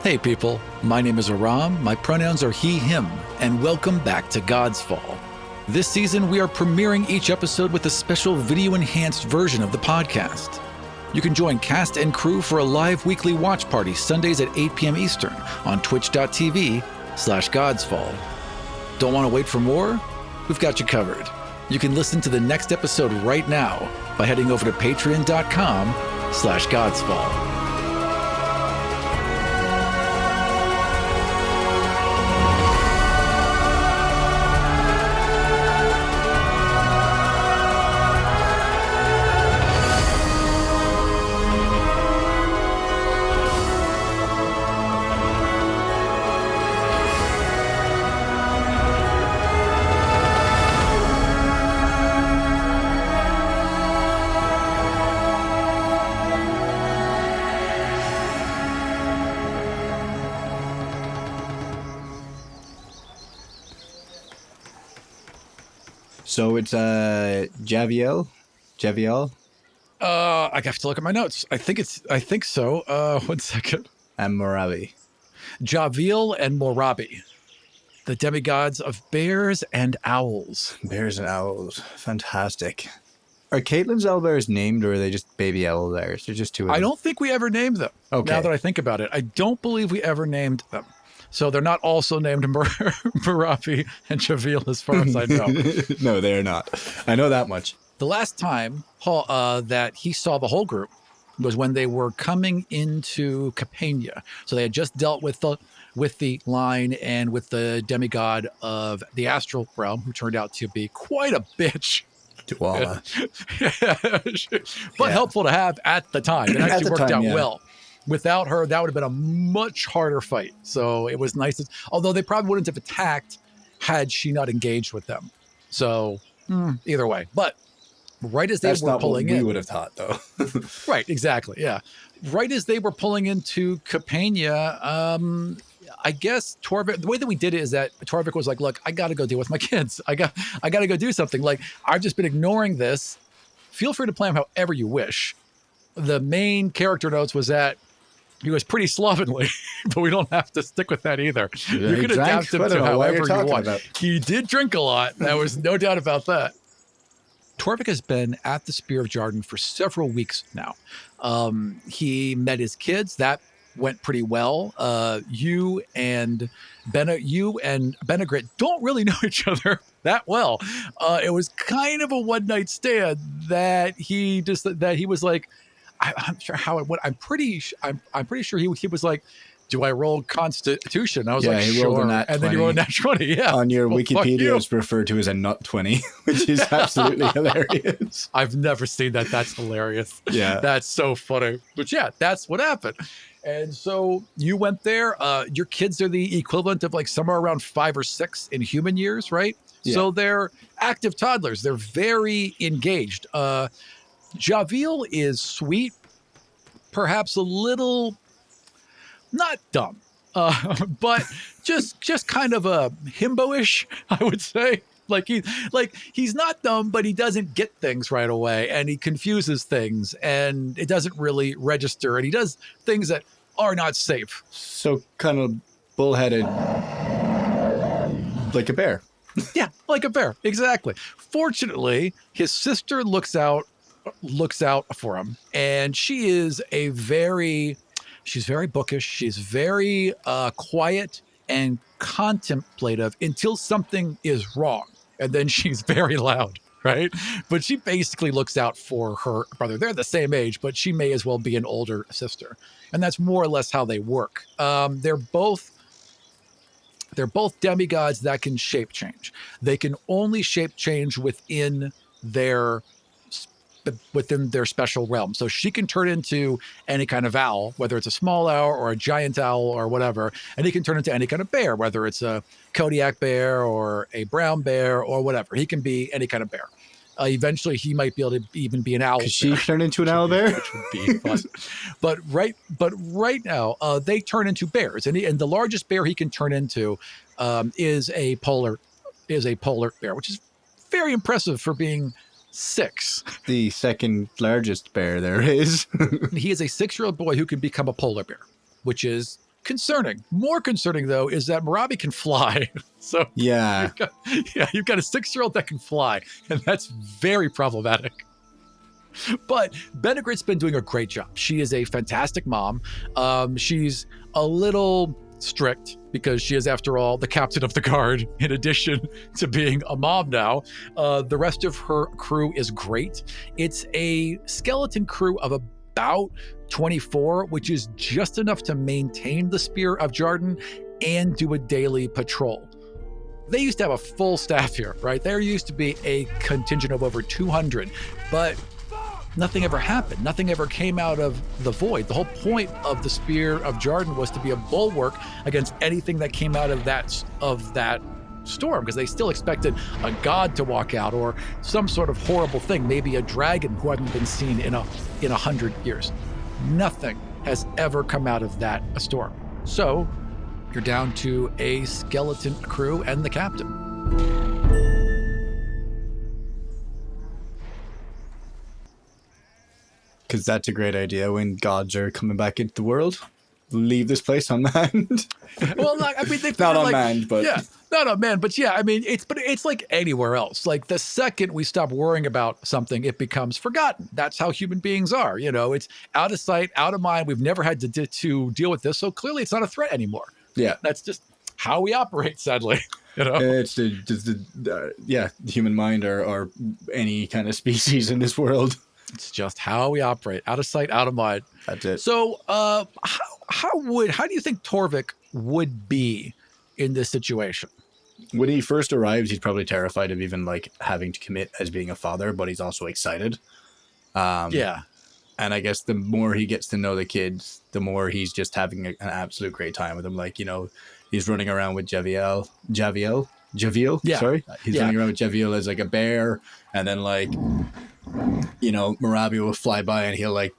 Hey people, my name is Aram, my pronouns are he, him, and welcome back to Godsfall. This season we are premiering each episode with a special video-enhanced version of the podcast. You can join cast and crew for a live weekly watch party Sundays at 8 p.m. Eastern on twitch.tv/Godsfall. Don't want to wait for more? We've got you covered. You can listen to the next episode right now by heading over to patreon.com/Godsfall. So it's Javiel? I have to look at my notes. I think so. 1 second. And Marabi. Javiel and Marabi, the demigods of bears and owls. Bears and owls. Fantastic. Are Caitlin's owlbears named, or are they just baby owlbears? They're just two of them. I don't think we ever named them. Okay. Now that I think about it, I don't believe we ever named them. So they're not also named Marabi and Javiel as far as I know. No, they are not. I know that much. The last time that he saw the whole group was when they were coming into Capania. So they had just dealt with the line and with the demigod of the astral realm, who turned out to be quite a bitch. But helpful to have at the time. It actually worked out well. Without her, that would have been a much harder fight. So it was nice. Although they probably wouldn't have attacked had she not engaged with them. So either way. But right as they were pulling in. We would have thought, though. Right, exactly. Yeah. Right as they were pulling into Capania, I guess Torvik, the way that we did it is that Torvik was like, look, I got to go deal with my kids. I got to go do something. Like, I've just been ignoring this. Feel free to play them however you wish. The main character notes was that he was pretty slovenly, but we don't have to stick with that either. Yeah, you could adapt him to however you want. About. He did drink a lot. There was no doubt about that. Torvik has been at the Spear of Jarden for several weeks now. He met his kids. That went pretty well. You and Benegrit don't really know each other that well. It was kind of a one-night stand that he was like, I'm sure how it went. I'm pretty sure he was like, do I roll Constitution? I was like, he sure. Rolled a nat 20. And then he rolled a nat 20. Yeah. On your Wikipedia, it's referred to as a nut 20, which is absolutely hilarious. I've never seen that. That's hilarious. Yeah. That's so funny. But yeah, that's what happened. And so you went there. Your kids are the equivalent of like somewhere around 5 or 6 in human years, right? Yeah. So they're active toddlers. They're very engaged. Javiel is sweet, perhaps a little not dumb, but just kind of a himbo-ish, I would say. Like he's not dumb, but he doesn't get things right away, and he confuses things, and it doesn't really register, and he does things that are not safe. So kind of bullheaded, like a bear. Yeah, like a bear, exactly. Fortunately, his sister looks out for him, and she's very bookish. She's very quiet and contemplative until something is wrong, and then she's very loud, right? But she basically looks out for her brother. They're the same age, but she may as well be an older sister, and that's more or less how they work. They're both demigods that can shape change. They can only shape change within their special realm. So she can turn into any kind of owl, whether it's a small owl or a giant owl or whatever, and he can turn into any kind of bear, whether it's a Kodiak bear or a brown bear or whatever. He can be any kind of bear. Eventually, he might be able to even be an owl. Could she turn into an owl bear? Which would be fun. But right now, they turn into bears, and the largest bear he can turn into is a polar bear, which is very impressive for being 6. The second largest bear there is. He is a 6-year-old boy who can become a polar bear, which is concerning. More concerning, though, is that Marabi can fly. So Yeah. you've got a 6-year-old that can fly, and that's very problematic. But Benegrit's been doing a great job. She is a fantastic mom. She's a little strict because she is, after all, the captain of the guard, in addition to being a mom now. The rest of her crew is great. It's a skeleton crew of about 24, which is just enough to maintain the Spear of Jarden and do a daily patrol. They used to have a full staff here, right? There used to be a contingent of over 200, but nothing ever happened. Nothing ever came out of the void. The whole point of the Spear of Jarden was to be a bulwark against anything that came out of that storm, because they still expected a god to walk out or some sort of horrible thing, maybe a dragon who hadn't been seen in 100 years. Nothing has ever come out of that storm. So you're down to a skeleton crew and the captain. Because that's a great idea when gods are coming back into the world. Leave this place unmanned. Well, I mean, they've not unmanned, but yeah, not unmanned, but yeah, I mean, it's like anywhere else. Like the second we stop worrying about something, it becomes forgotten. That's how human beings are. You know, it's out of sight, out of mind. We've never had to deal with this, so clearly it's not a threat anymore. Yeah, that's just how we operate. Sadly, you know, it's the human mind or any kind of species in this world. It's just how we operate. Out of sight, out of mind. That's it. So, how do you think Torvik would be in this situation? When he first arrives, he's probably terrified of even like having to commit as being a father, but he's also excited. Yeah. And I guess the more he gets to know the kids, the more he's just having an absolute great time with them. Like, you know, he's running around with Javiel. Yeah. Sorry. He's running around with Javiel as like a bear. And then like, you know, Marabi will fly by and he'll like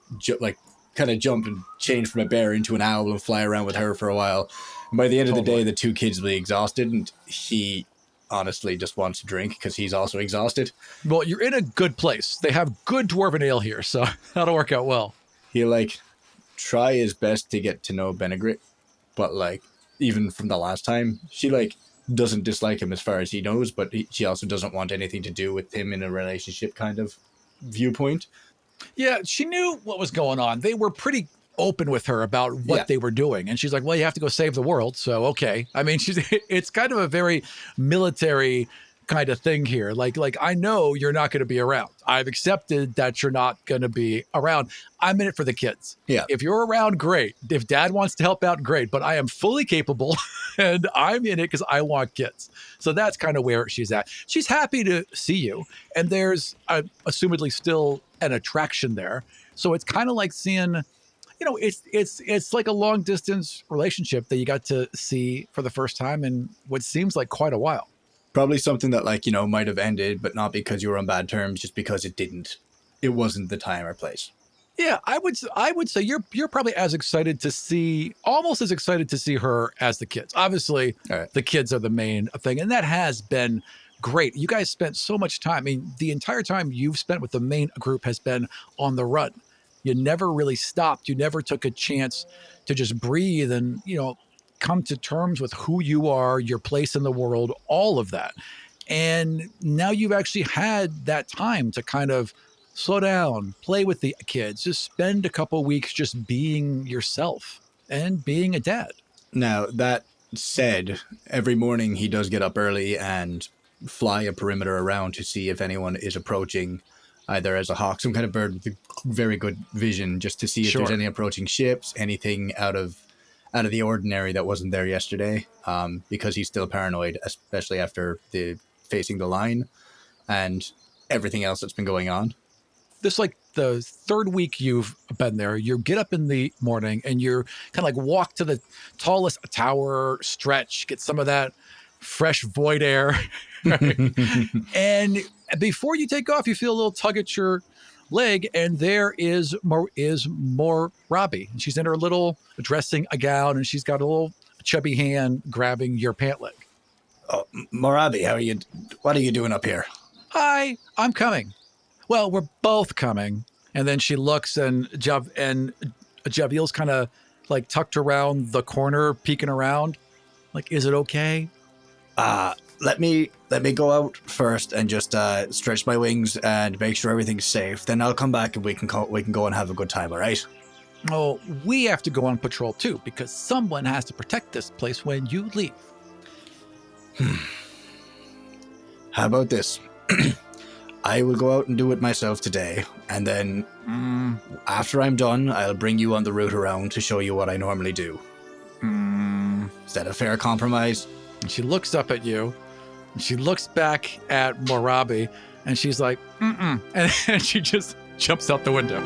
kind of jump and change from a bear into an owl and fly around with her for a while. And by the end of the day, the two kids will be exhausted, and he honestly just wants to drink because he's also exhausted. Well, you're in a good place. They have good dwarven ale here, so that'll work out well. He'll like try his best to get to know Benegrit, but like even from the last time, she like doesn't dislike him as far as he knows, but she also doesn't want anything to do with him in a relationship kind of viewpoint. Yeah, she knew what was going on. They were pretty open with her about what they were doing. And she's like, well, you have to go save the world. So, okay. I mean, it's kind of a very military kind of thing here. Like I know you're not going to be around. I've accepted that you're not going to be around. I'm in it for the kids. Yeah. If you're around, great. If dad wants to help out, great. But I am fully capable and I'm in it because I want kids. So that's kind of where she's at. She's happy to see you. And there's assumedly still an attraction there. So it's kind of like seeing, you know, it's like a long distance relationship that you got to see for the first time in what seems like quite a while. Probably something that, like, you know, might have ended, but not because you were on bad terms, just because it wasn't the time or place. Yeah, I would say you're probably almost as excited to see her as the kids. Obviously, The kids are the main thing, and that has been great. You guys spent so much time. I mean, the entire time you've spent with the main group has been on the run. You never really stopped. You never took a chance to just breathe and, you know, come to terms with who you are, your place in the world, all of that. And now you've actually had that time to kind of slow down, play with the kids, just spend a couple weeks just being yourself and being a dad. Now, that said, every morning he does get up early and fly a perimeter around to see if anyone is approaching, either as a hawk, some kind of bird with very good vision, just to see if there's any approaching ships, anything out of the ordinary that wasn't there yesterday, because he's still paranoid, especially after facing the line and everything else that's been going on. This like the third week you've been there. You get up in the morning and you're kind of like walk to the tallest tower, stretch, get some of that fresh void air. Right? And before you take off, you feel a little tug at your leg, and there is Marabi. And she's in her little dressing gown, and she's got a little chubby hand grabbing your pant leg. Oh, Marabi, what are you doing up here? Hi, I'm coming. Well, we're both coming. And then she looks, and Javiel's kind of like tucked around the corner, peeking around. Like, is it okay? Let me go out first and just stretch my wings and make sure everything's safe. Then I'll come back and we can go and have a good time. All right? Oh, we have to go on patrol too because someone has to protect this place when you leave. How about this? I will go out and do it myself today, and then after I'm done, I'll bring you on the route around to show you what I normally do. Is that a fair compromise? And she looks up at you, and she looks back at Marabi, and she's like, mm-mm. And she just jumps out the window.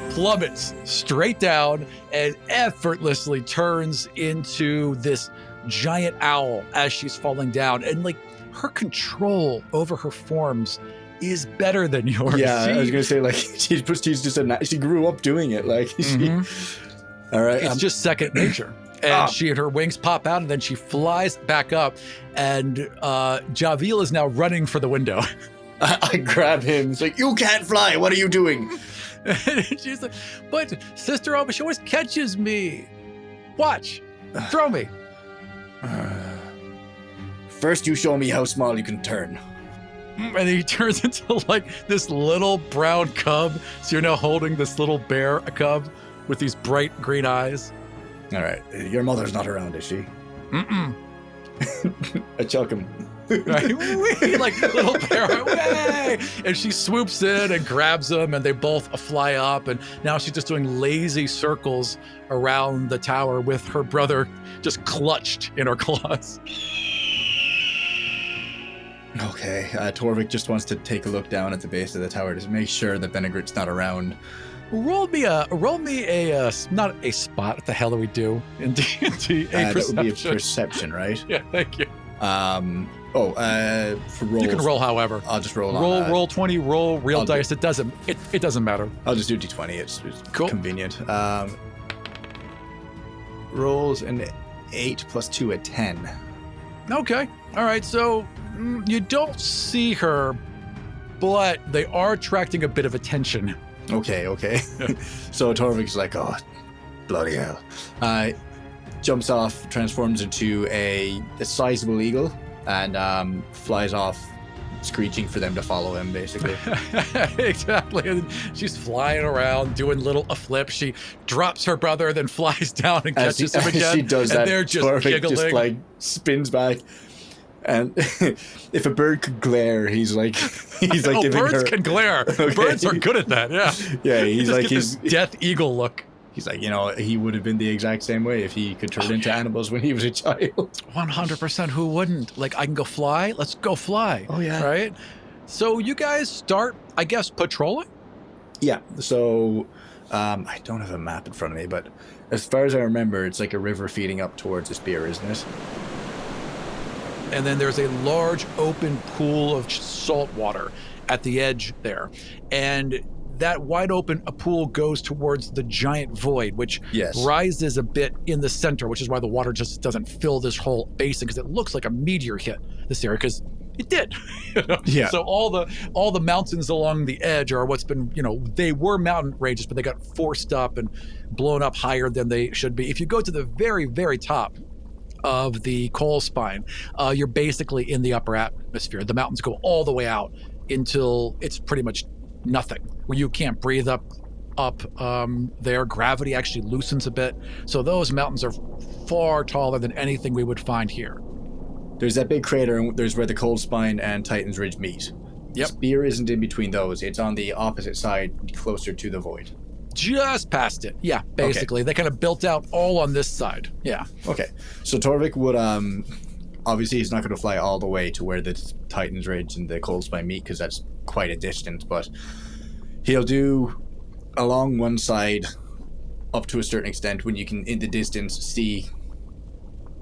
Plummets straight down and effortlessly turns into this giant owl as she's falling down. And like her control over her forms is better than yours. Yeah, I was gonna say like she's just she grew up doing it. Like all right, it's just second nature. And she and her wings pop out, and then she flies back up. And Javil is now running for the window. I grab him. It's like, you can't fly. What are you doing? And she's like, but Sister Alba, she always catches me. Watch, throw me. First, you show me how small you can turn. And he turns into like this little brown cub. So you're now holding this little bear cub with these bright green eyes. All right, your mother's not around, is she? Mm-mm. I chuck him. Right? Like little bear, way! And she swoops in and grabs him, and they both fly up. And now she's just doing lazy circles around the tower with her brother just clutched in her claws. Okay, Torvik just wants to take a look down at the base of the tower to make sure that Benegrit's not around. Roll me a not a spot. What the hell do we do in D&D? That would be a perception, right? Yeah, thank you. For rolls, you can roll however. I'll just roll. Roll 20. Roll real dice. It doesn't matter. I'll just do D20. It's cool. Convenient. Rolls an 8 plus 2 at 10. Okay. All right. So you don't see her, but they are attracting a bit of attention. Okay. So Torvik's like, oh, bloody hell. Jumps off, transforms into a sizable eagle, and flies off, screeching for them to follow him, basically. Exactly. And she's flying around, doing a flip. She drops her brother, then flies down and catches him again. She does and that. They're just Torvik giggling. just like spins back. And if a bird could glare, he's like giving birds her... can glare. Okay. Birds are good at that. Yeah. Yeah, he's like his death eagle look. He's like, he would have been the exact same way if he could turn into animals when he was a child. 100%. Who wouldn't? Like, I can go fly. Let's go fly. Oh yeah. Right. So you guys start, I guess, patrolling. Yeah. So I don't have a map in front of me, but as far as I remember, it's like a river feeding up towards the spear, isn't it? And then there's a large open pool of salt water at the edge there. And that wide open pool goes towards the giant void, which rises a bit in the center, which is why the water just doesn't fill this whole basin, because it looks like a meteor hit this area, because it did. Yeah. So all the mountains along the edge are what's been, they were mountain ranges, but they got forced up and blown up higher than they should be. If you go to the very, very top of the coal spine, you're basically in the upper atmosphere. The mountains go all the way out until it's pretty much nothing, where you can't breathe up there. Gravity actually loosens a bit. So those mountains are far taller than anything we would find here. There's that big crater, and there's where the cold spine and Titan's Ridge meet. Yep. Spear isn't in between those. It's on the opposite side, closer to the void. Just past it. Yeah, basically. Okay. They kind of built out all on this side. Yeah. Okay. So Torvik would, obviously he's not going to fly all the way to where the Titan's Ridge and the cold spine meet, because that's quite a distance, but he'll do along one side up to a certain extent when you can, in the distance, see,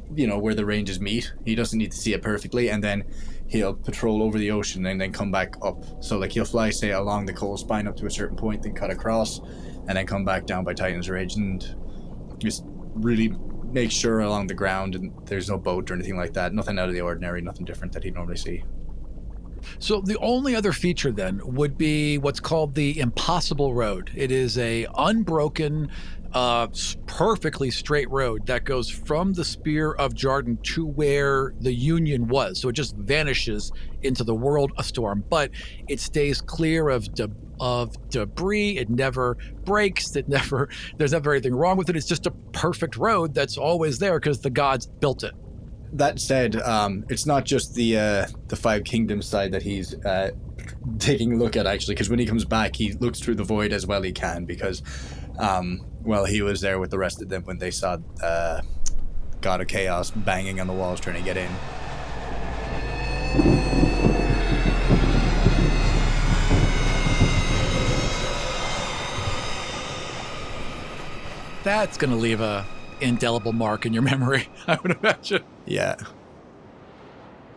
where the ranges meet. He doesn't need to see it perfectly, and then he'll patrol over the ocean and then come back up. So like he'll fly, say, along the cold spine up to a certain point, then cut across, and then come back down by Titan's Ridge, and just really make sure along the ground and there's no boat or anything like that. Nothing out of the ordinary, nothing different that he'd normally see. So the only other feature then would be what's called the Impossible Road. It is a unbroken, perfectly straight road that goes from the Spear of Jarden to where the Union was. So it just vanishes into the world of Storm, but it stays clear of debris. It never breaks. There's never anything wrong with it. It's just a perfect road that's always there because the gods built it. That said, it's not just the Five Kingdoms side that he's taking a look at, actually, because when he comes back, he looks through the void as well he can, because, he was there with the rest of them when they saw God of Chaos banging on the walls trying to get in. That's going to leave a indelible mark in your memory, I would imagine. Yeah.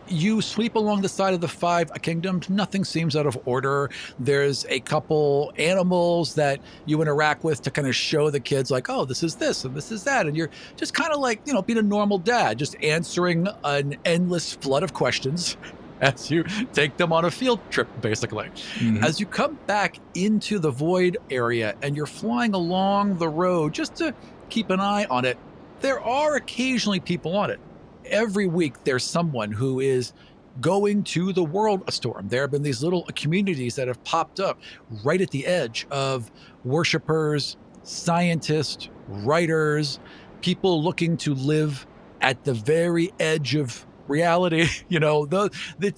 You sweep along the side of the Five Kingdoms. Nothing seems out of order. There's a couple animals that you interact with to kind of show the kids like, oh, this is this and this is that. And you're just kind of like, being a normal dad, just answering an endless flood of questions as you take them on a field trip, basically. Mm-hmm. As you come back into the void area and you're flying along the road just to keep an eye on it, there are occasionally people on it. Every week there's someone who is going to the world of Storm. There have been these little communities that have popped up right at the edge of worshipers, scientists, writers, people looking to live at the very edge of reality.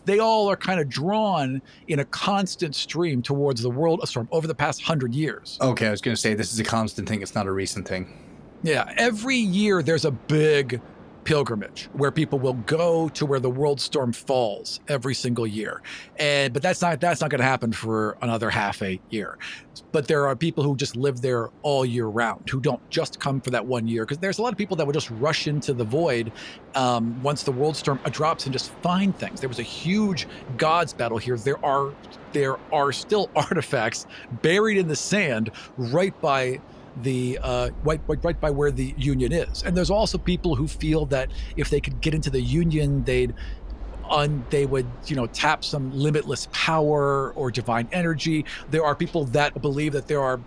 They all are kind of drawn in a constant stream towards the world of Storm over the past 100 years. Okay, I was going to say this is a constant thing. It's not a recent thing. Yeah, every year there's a big pilgrimage where people will go to where the world storm falls every single year. But that's not going to happen for another half a year. But there are people who just live there all year round, who don't just come for that 1 year, because there's a lot of people that would just rush into the void once the world storm drops and just find things. There was a huge gods battle here. There are still artifacts buried in the sand right by the right by where the Union is. And there's also people who feel that if they could get into the Union, they would tap some limitless power or divine energy. There are people that believe that there are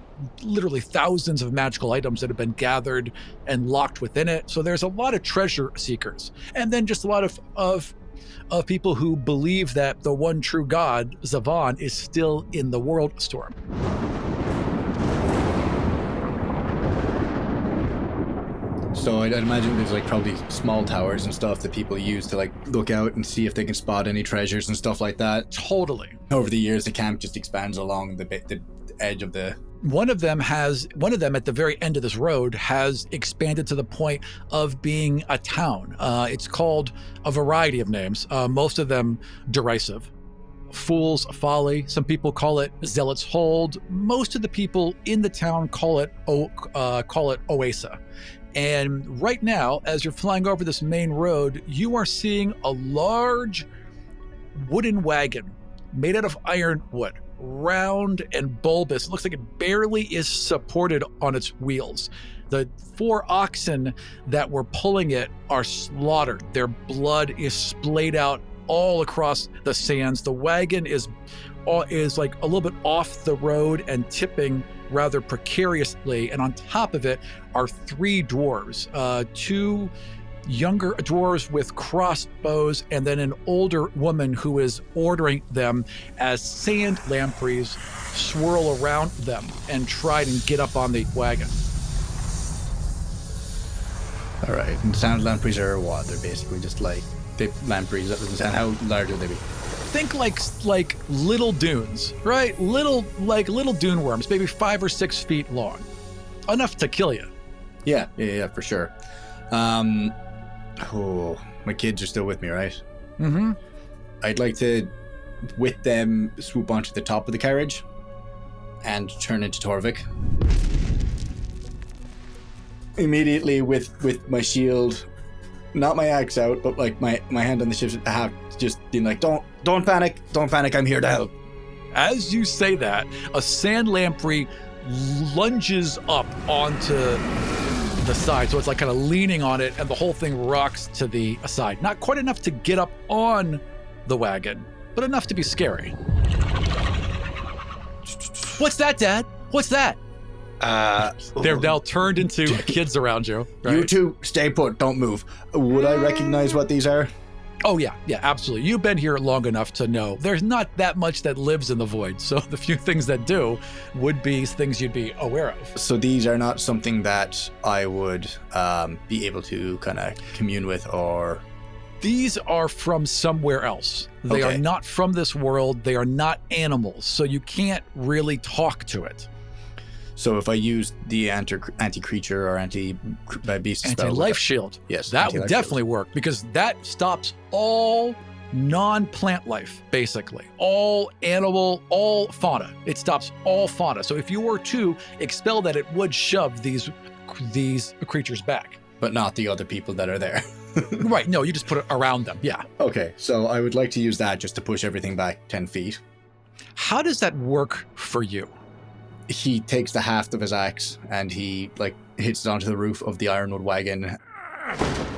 literally thousands of magical items that have been gathered and locked within it. So there's a lot of treasure seekers, and then just a lot of people who believe that the one true god, Zavan, is still in the world storm. So I'd imagine there's probably small towers and stuff that people use to look out and see if they can spot any treasures and stuff like that. Totally. Over the years, the camp just expands along the edge of the... One of them at the very end of this road has expanded to the point of being a town. It's called a variety of names, most of them derisive. Fool's Folly. Some people call it Zealot's Hold. Most of the people in the town call it Oasa. And right now, as you're flying over this main road, you are seeing a large wooden wagon made out of ironwood, round and bulbous. It looks like it barely is supported on its wheels. The 4 oxen that were pulling it are slaughtered. Their blood is splayed out all across the sands. The wagon is like a little bit off the road and tipping rather precariously, and on top of it are 3 dwarves, 2 younger dwarves with crossbows, and then an older woman who is ordering them as sand lampreys swirl around them and try and get up on the wagon. All right, and sand lampreys are what? They're basically just lampreys. And how large would they be? Think like little dunes, right? Little dune worms, maybe 5 or 6 feet long, enough to kill you. Yeah, for sure. My kids are still with me, right? Mm-hmm. I'd like to, with them, swoop onto the top of the carriage and turn into Torvik. Immediately with my shield, not my axe out, but my hand on the ship, I have just been don't panic, I'm here to help. As you say that, a sand lamprey lunges up onto the side, so it's kind of leaning on it, and the whole thing rocks to the side. Not quite enough to get up on the wagon, but enough to be scary. What's that, Dad? What's that? They're now turned into kids around you. Right? You two, stay put, don't move. Would I recognize what these are? Oh, yeah, absolutely. You've been here long enough to know there's not that much that lives in the void, so the few things that do would be things you'd be aware of. So these are not something that I would be able to kind of commune with, or... These are from somewhere else. They are not from this world. They are not animals, so you can't really talk to it. So if I use the anti-creature or anti-beast spell... Anti-life shield. Yes. That would definitely work, because that stops all non-plant life, basically. All animal, all fauna. It stops all fauna. So if you were to expel that, it would shove these creatures back. But not the other people that are there. Right, no, you just put it around them, yeah. Okay, so I would like to use that just to push everything back 10 feet. How does that work for you? He takes the haft of his axe and he hits it onto the roof of the ironwood wagon.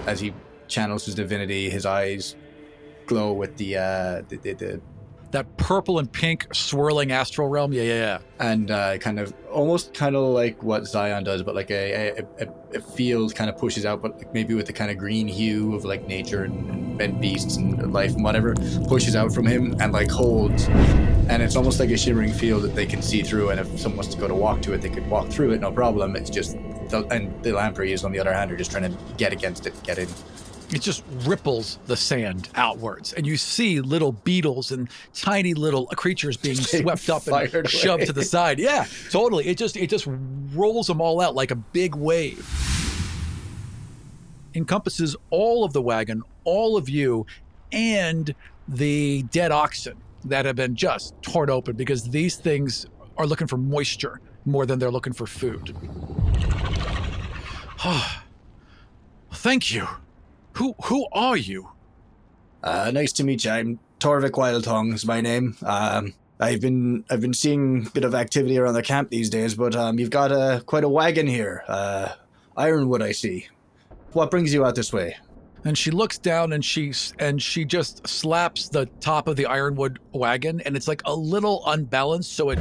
As he channels his divinity, his eyes glow with the that purple and pink swirling astral realm. Yeah. And almost like what Xion does, but like a field kind of pushes out, but like maybe with the kind of green hue of like nature and beasts and life and whatever, pushes out from him and like holds. And it's almost like a shimmering field that they can see through, and if someone wants to go to walk to it, they could walk through it, no problem. It's just, the lampreys on the other hand are just trying to get against it, get in. It just ripples the sand outwards, and you see little beetles and tiny little creatures being swept up and shoved to the side. Yeah, totally. It just rolls them all out like a big wave. Encompasses all of the wagon, all of you, and the dead oxen that have been just torn open, because these things are looking for moisture more than they're looking for food. Thank you. Who are you? Nice to meet you. I'm Torvik Wildtongue is my name. I've been seeing a bit of activity around the camp these days, but you've got quite a wagon here. Ironwood, I see. What brings you out this way? And she looks down and she just slaps the top of the ironwood wagon, and it's like a little unbalanced, so it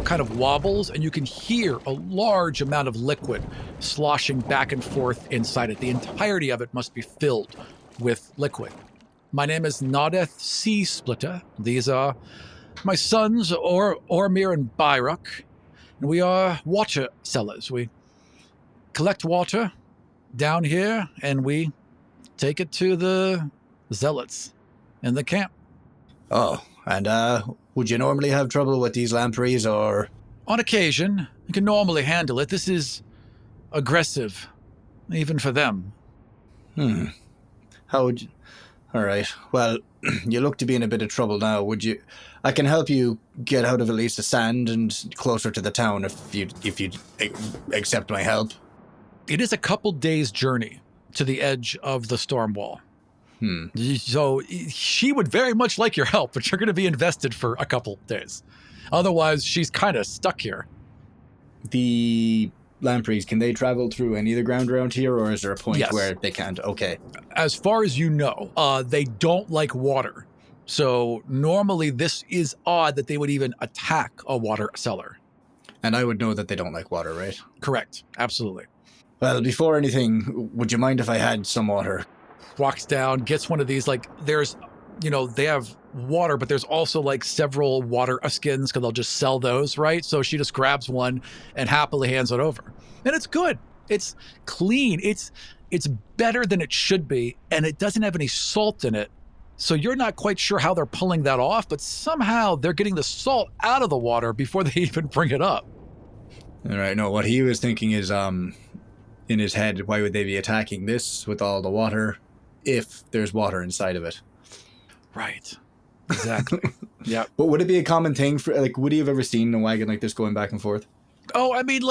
kind of wobbles, and you can hear a large amount of liquid sloshing back and forth inside it. The entirety of it must be filled with liquid. My name is Noddeth Sea Splitter. These are my sons, Ormir and Byrok, and we are water sellers. We collect water down here, and we take it to the zealots in the camp. Oh, and would you normally have trouble with these lampreys, or? On occasion, you can normally handle it. This is aggressive, even for them. How would you? All right. Well, you look to be in a bit of trouble now. Would you? I can help you get out of at least the sand and closer to the town if you accept my help. It is a couple days' journey to the edge of the storm wall. So she would very much like your help, but you're going to be invested for a couple days. Otherwise, she's kind of stuck here. The lampreys, can they travel through any of the ground around here, or is there a point where they can't? Okay. As far as you know, they don't like water. So normally this is odd that they would even attack a water seller. And I would know that they don't like water, right? Correct. Absolutely. Well, before anything, would you mind if I had some water? Walks down, gets one of these, there's, they have water, but there's also several water skins, because they'll just sell those, right? So she just grabs one and happily hands it over. And it's good. It's clean. It's better than it should be, and it doesn't have any salt in it. So you're not quite sure how they're pulling that off, but somehow they're getting the salt out of the water before they even bring it up. All right, no, what he was thinking is, in his head, why would they be attacking this with all the water if there's water inside of it? Right. Exactly. Yeah. But would it be a common thing for, would he have ever seen a wagon like this going back and forth? Oh, I mean,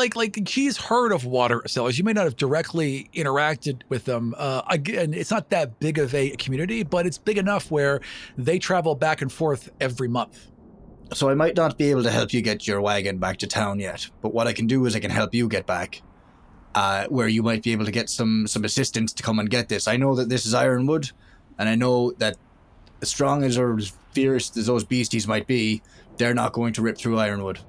he's heard of water sellers. You may not have directly interacted with them. Again, it's not that big of a community, but it's big enough where they travel back and forth every month. So I might not be able to help you get your wagon back to town yet, but what I can do is I can help you get back. Where you might be able to get some assistance to come and get this. I know that this is ironwood, and I know that as strong as or as fierce as those beasties might be, they're not going to rip through ironwood.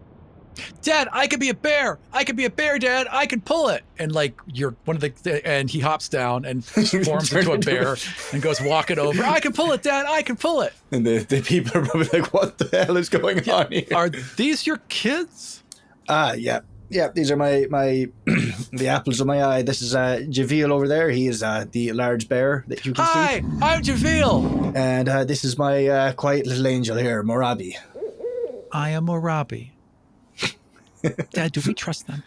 Dad, I could be a bear. I could be a bear, Dad. I can pull it. And like you're one of the, and he hops down and forms into a bear and goes walking over. I can pull it, Dad. I can pull it. And the people are probably like, what the hell is going on here? Are these your kids? Yeah. Yeah, these are my the apples of my eye. This is Javil over there. He is the large bear that you can see. Hi, I'm Javil. And this is my quiet little angel here, Marabi. I am Marabi. Dad, do we trust them?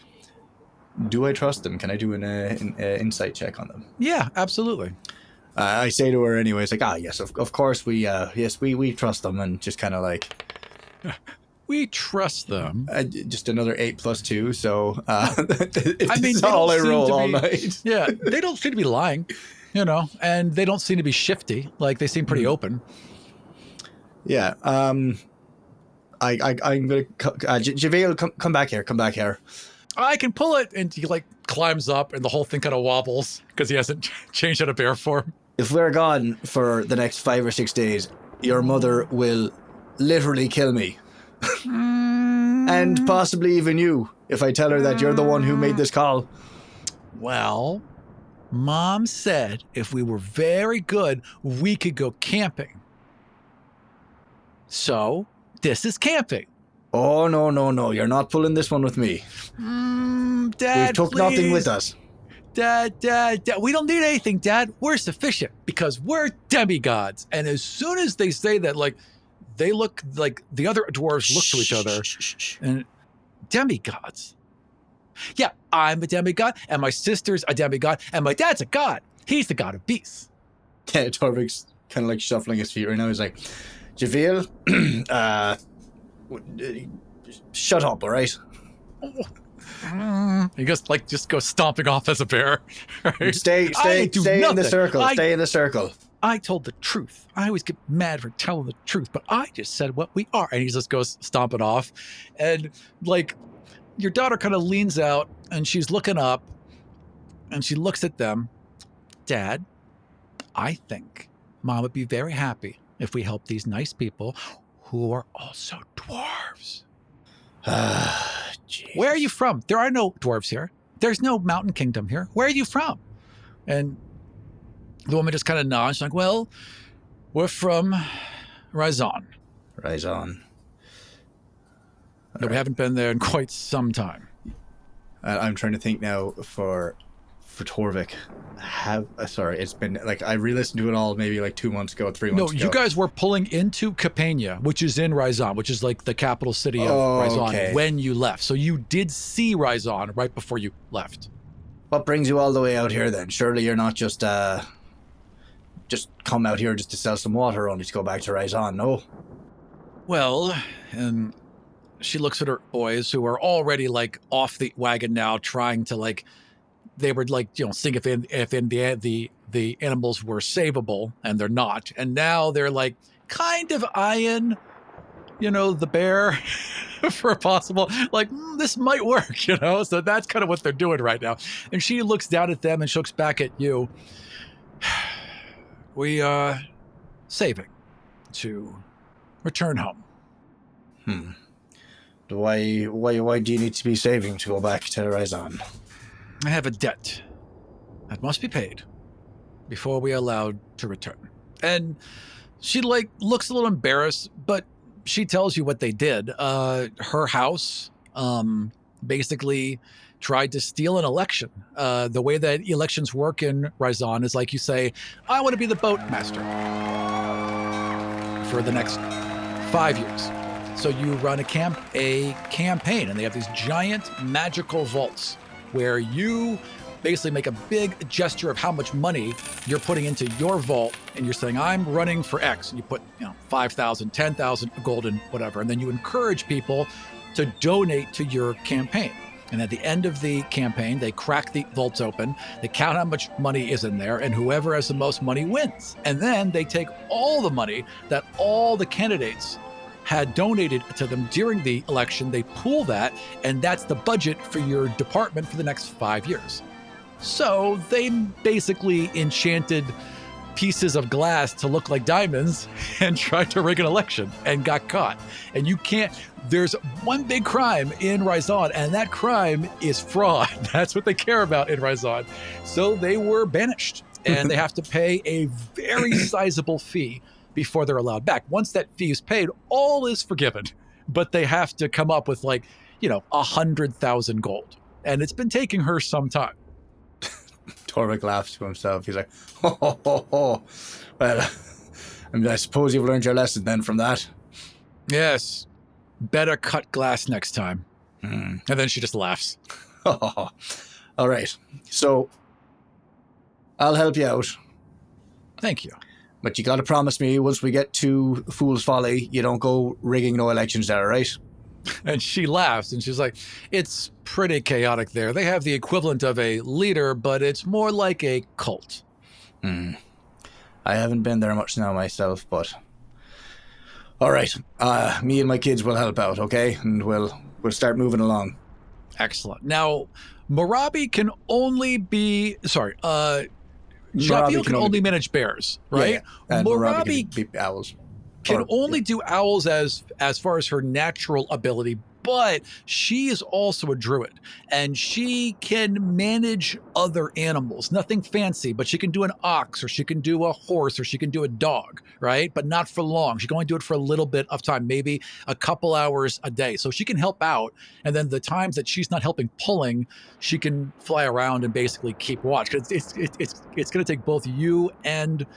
Do I trust them? Can I do an insight check on them? Yeah, absolutely. I say to her anyway, it's like, yes, of course we trust them, and just kind of like... We trust them. Just another 8 plus 2, so I mean, all I roll all night. Yeah, they don't seem to be lying, and they don't seem to be shifty. Like, they seem pretty open. Yeah, I'm gonna Javale, come back here. I can pull it, and he like climbs up, and the whole thing kind of wobbles because he hasn't changed out of bear form. If we're gone for the next 5 or 6 days, your mother will literally kill me, and possibly even you if I tell her that you're the one who made this call. Well, Mom said if we were very good, we could go camping. So. This is camping. Oh, no. You're not pulling this one with me. Dad, We've took please. nothing with us. Dad. We don't need anything, Dad. We're sufficient because we're demigods. And as soon as they say that, like, they look like the other dwarves look to each other. And demigods. Yeah, I'm a demigod, and my sister's a demigod, and my dad's a god. He's the god of beasts. Yeah, Torvik's kind of like shuffling his feet right now. He's like... Javil, shut up, all right? He just goes stomping off as a bear. Right? Stay in the circle. Stay in the circle. I told the truth. I always get mad for telling the truth, but I just said what we are. And he just goes stomping off. And like your daughter kind of leans out and she's looking up and she looks at them. Dad, I think Mom would be very happy if we help these nice people who are also dwarves. Where are you from? There are no dwarves here. There's no mountain kingdom here. Where are you from? And the woman just kind of nods. She's like, well, we're from Xion. Xion. No, we haven't been there in quite some time. I'm trying to think now for Torvik. It's been like I re-listened to it all maybe like 2 months ago, 3 months ago. No, you guys were pulling into Capania, which is in Xion, which is like the capital city of Xion when you left. So you did see Xion right before you left. What brings you all the way out here then? Surely you're not just come out here just to sell some water only to go back to Xion, no? Well, and she looks at her boys who are already like off the wagon now, trying to like. They were like, seeing if in the animals were savable, and they're not. And now they're like kind of eyeing, the bear for a possible, like, this might work, So that's kind of what they're doing right now. And she looks down at them and she looks back at you. We are saving to return home. Why do you need to be saving to go back to Xion? I have a debt that must be paid before we are allowed to return. And she looks a little embarrassed, but she tells you what they did. Her house basically tried to steal an election. The way that elections work in Xion is like you say, I want to be the boat master for the next 5 years. So you run a campaign, and they have these giant magical vaults where you basically make a big gesture of how much money you're putting into your vault, and you're saying, I'm running for X, and you put 5,000, 10,000 gold and whatever, and then you encourage people to donate to your campaign. And at the end of the campaign, they crack the vaults open, they count how much money is in there, and whoever has the most money wins. And then they take all the money that all the candidates had donated to them during the election, they pool that, and that's the budget for your department for the next 5 years. So they basically enchanted pieces of glass to look like diamonds and tried to rig an election and got caught. And you can't, there's one big crime in Rhizon, and that crime is fraud. That's what they care about in Rhizon. So they were banished, and they have to pay a very sizable fee before they're allowed back. Once that fee is paid, all is forgiven, but they have to come up with 100,000 gold. And it's been taking her some time. Torvik laughs to himself. He's like, ho. Well, I suppose you've learned your lesson then from that. Yes. Better cut glass next time. And then she just laughs. All right. So, I'll help you out. Thank you. But you got to promise me once we get to Fool's Folly, you don't go rigging no elections there, all right? And she laughs, and she's like, it's pretty chaotic there. They have the equivalent of a leader, but it's more like a cult. I haven't been there much now myself, but... All right, me and my kids will help out, okay? And we'll start moving along. Excellent. Now, Marabi can only be... Sorry, Javiel can only manage bears, right? Yeah. And Marabi can be owls. Can only do owls as far as her natural ability, but she is also a druid, and she can manage other animals. Nothing fancy, but she can do an ox, or she can do a horse, or she can do a dog, right? But not for long. She can only do it for a little bit of time, maybe a couple hours a day. So she can help out, and then the times that she's not helping pulling, she can fly around and basically keep watch. Because it's going to take both you and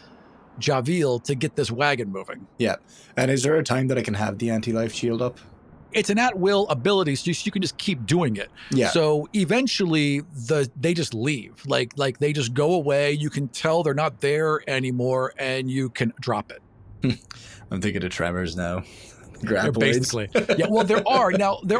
Javiel to get this wagon moving. Yeah. And is there a time that I can have the anti-life shield up? It's an at-will ability, so you can just keep doing it. Yeah. So eventually, they just leave. Like they just go away. You can tell they're not there anymore, and you can drop it. I'm thinking of Tremors now. Basically. Yeah, well, there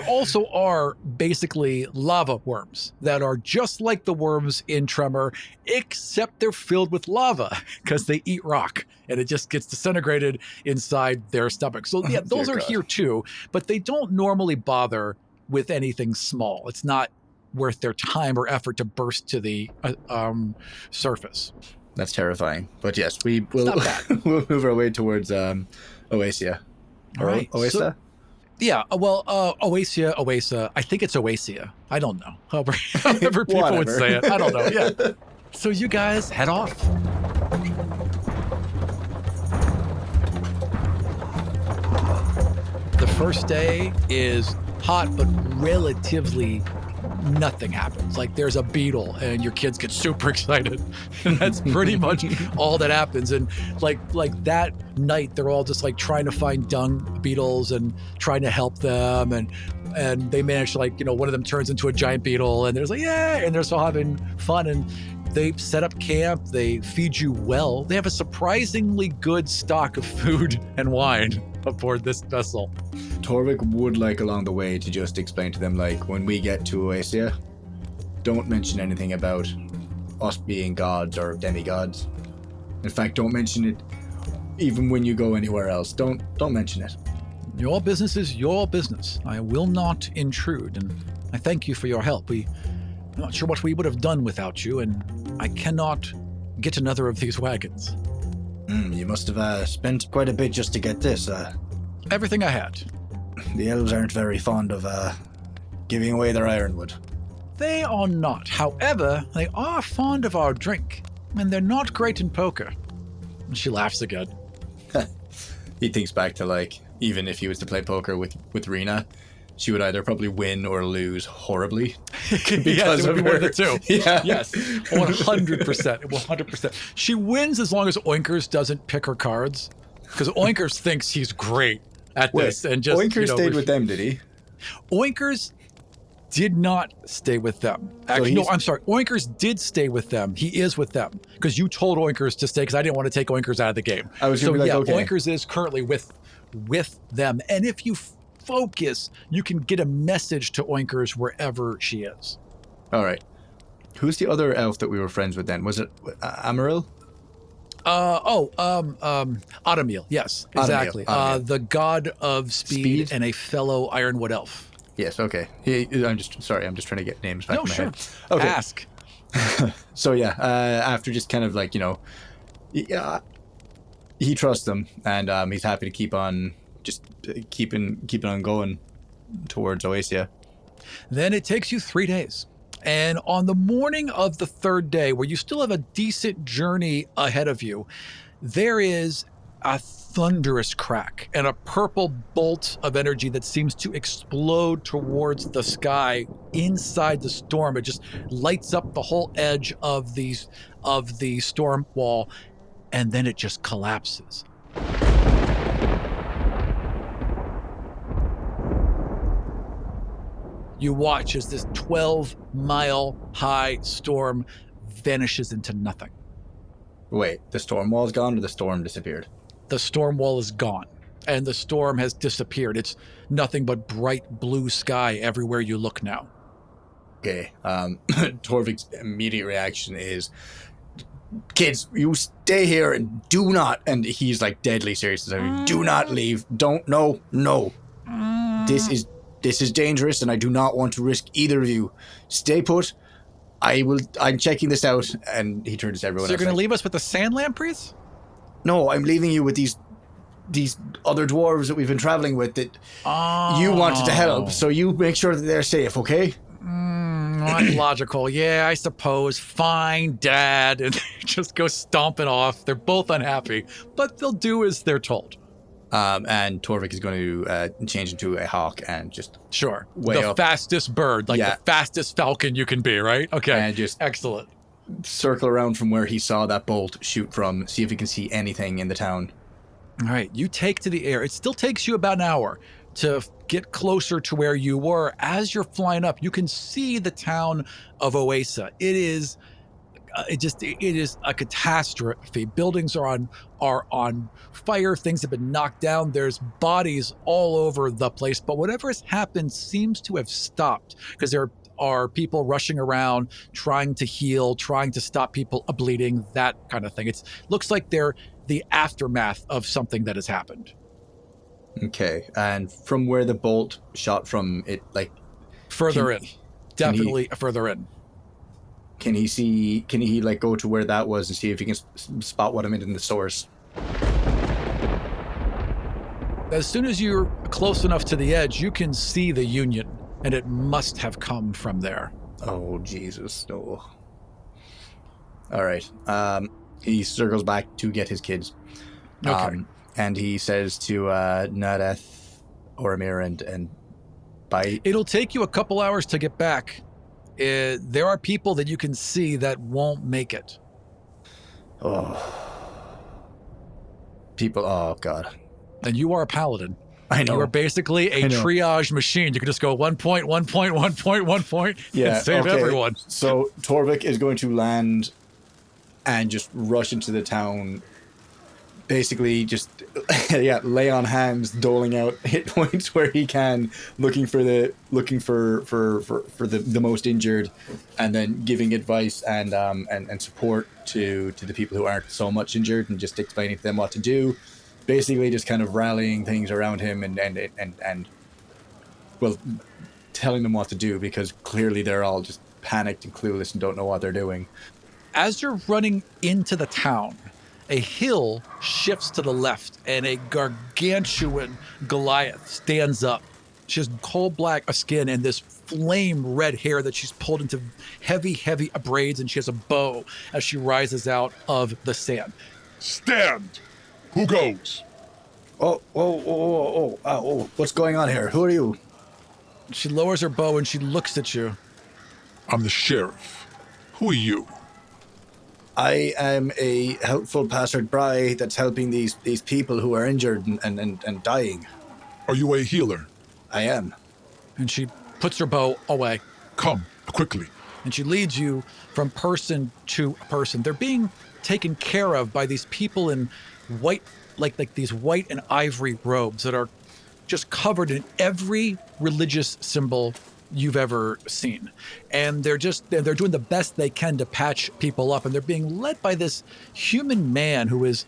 also are basically lava worms that are just like the worms in Tremor, except they're filled with lava because they eat rock and it just gets disintegrated inside their stomach. So yeah, those are here too, but they don't normally bother with anything small. It's not worth their time or effort to burst to the surface. That's terrifying. But yes, we will we'll move our way towards Oasia. All right. Oasa? So, yeah. Well, Oasa. I think it's Oasia. I don't know. However people would say it. I don't know. Yeah. So you guys head off. The first day is hot, but relatively nothing happens. Like there's a beetle and your kids get super excited. And that's pretty much all that happens. And like that night, they're all just like trying to find dung beetles and trying to help them. And they manage to one of them turns into a giant beetle and there's and they're still having fun. And they set up camp. They feed you well. They have a surprisingly good stock of food and wine aboard this vessel. Torvik would like along the way to just explain to them, like, when we get to Oasia, don't mention anything about us being gods or demigods. In fact, don't mention it even when you go anywhere else. Don't mention it. Your business is your business. I will not intrude, and I thank you for your help. I'm not sure what we would have done without you, and I cannot get another of these wagons. You must have spent quite a bit just to get this. Everything I had. The elves aren't very fond of giving away their ironwood. They are not. However, they are fond of our drink, and they're not great in poker. And she laughs again. He thinks back to, even if he was to play poker with Rina, she would either probably win or lose horribly. Because it would be one of the two. Yeah. Yes, 100%. 100%. She wins as long as Oinkers doesn't pick her cards, because Oinkers thinks he's great at this. And just Oinkers stayed with them, did he? Oinkers did not stay with them. Actually, no, I'm sorry. Oinkers did stay with them. He is with them because you told Oinkers to stay because I didn't want to take Oinkers out of the game. I was okay. Oinkers is currently with them. And if you focus, you can get a message to Oinkers wherever she is. All right. Who's the other elf that we were friends with then? Was it Amaril? Adamil, yes, exactly. Adamil. The god of speed and a fellow Ironwood elf. Yes, okay. I'm just trying to get names back in my head. Okay. Ask. So yeah, after just kind of Yeah, he trusts them, and he's happy to keep on just keeping on going towards Oasia. Then it takes you 3 days. And on the morning of the third day, where you still have a decent journey ahead of you, there is a thunderous crack and a purple bolt of energy that seems to explode towards the sky inside the storm. It just lights up the whole edge of the storm wall, and then it just collapses. You watch as this 12-mile-high storm vanishes into nothing. Wait, the storm wall's gone or the storm disappeared? The storm wall is gone, and the storm has disappeared. It's nothing but bright blue sky everywhere you look now. Okay, Torvik's immediate reaction is, kids, you stay here and do not, and he's like deadly serious, do not leave, no. This is dangerous, and I do not want to risk either of you. Stay put. I'm checking this out. And he turns to everyone else. So you're going to leave us with the sand lampreys? No, I'm leaving you with these other dwarves that we've been traveling with that you wanted to help. So you make sure that they're safe, okay? Not logical. Yeah, I suppose. Fine, Dad. And they just go stomping off. They're both unhappy, but they'll do as they're told. And Torvik is going to change into a hawk and just the fastest bird, like the fastest falcon you can be, right? Okay, and just excellent. Circle around from where he saw that bolt shoot from, see if he can see anything in the town. All right, you take to the air. It still takes you about an hour to get closer to where you were. As you're flying up, you can see the town of Oasa. It is a catastrophe. Buildings are on fire. Things have been knocked down. There's bodies all over the place. But whatever has happened seems to have stopped, because there are people rushing around trying to heal, trying to stop people bleeding, that kind of thing. It looks like they're the aftermath of something that has happened. Okay, and from where the bolt shot from, it like further in, definitely further in. Can he like go to where that was and see if he can spot what I'm in the source? As soon as you're close enough to the edge, you can see the Union, and it must have come from there. Oh, Jesus, no. All right. He circles back to get his kids. Okay. And he says to Nadeth, Oramir, and Bite. It'll take you a couple hours to get back. There are people that you can see that won't make it. People, oh God. And you are a paladin. I know. You are basically a triage machine. You can just go 1 point, 1 point, 1 point, 1 point, and save everyone. So Torvik is going to land and just rush into the town. Basically just, lay on hands, doling out hit points where he can, looking for the most injured, and then giving advice and support to the people who aren't so much injured, and just explaining to them what to do. Basically, just kind of rallying things around him and telling them what to do, because clearly they're all just panicked and clueless and don't know what they're doing. As you're running into the town, a hill shifts to the left, and a gargantuan Goliath stands up. She has coal black skin and this flame red hair that she's pulled into heavy braids, and she has a bow as she rises out of the sand. Stand! Who goes? Oh, what's going on here? Who are you? She lowers her bow and she looks at you. I'm the sheriff. Who are you? I am a helpful passerby that's helping these people who are injured and dying. Are you a healer? I am. And she puts her bow away. Come, quickly. And she leads you from person to person. They're being taken care of by these people in white, like these white and ivory robes that are just covered in every religious symbol you've ever seen. And they're doing the best they can to patch people up, and they're being led by this human man who is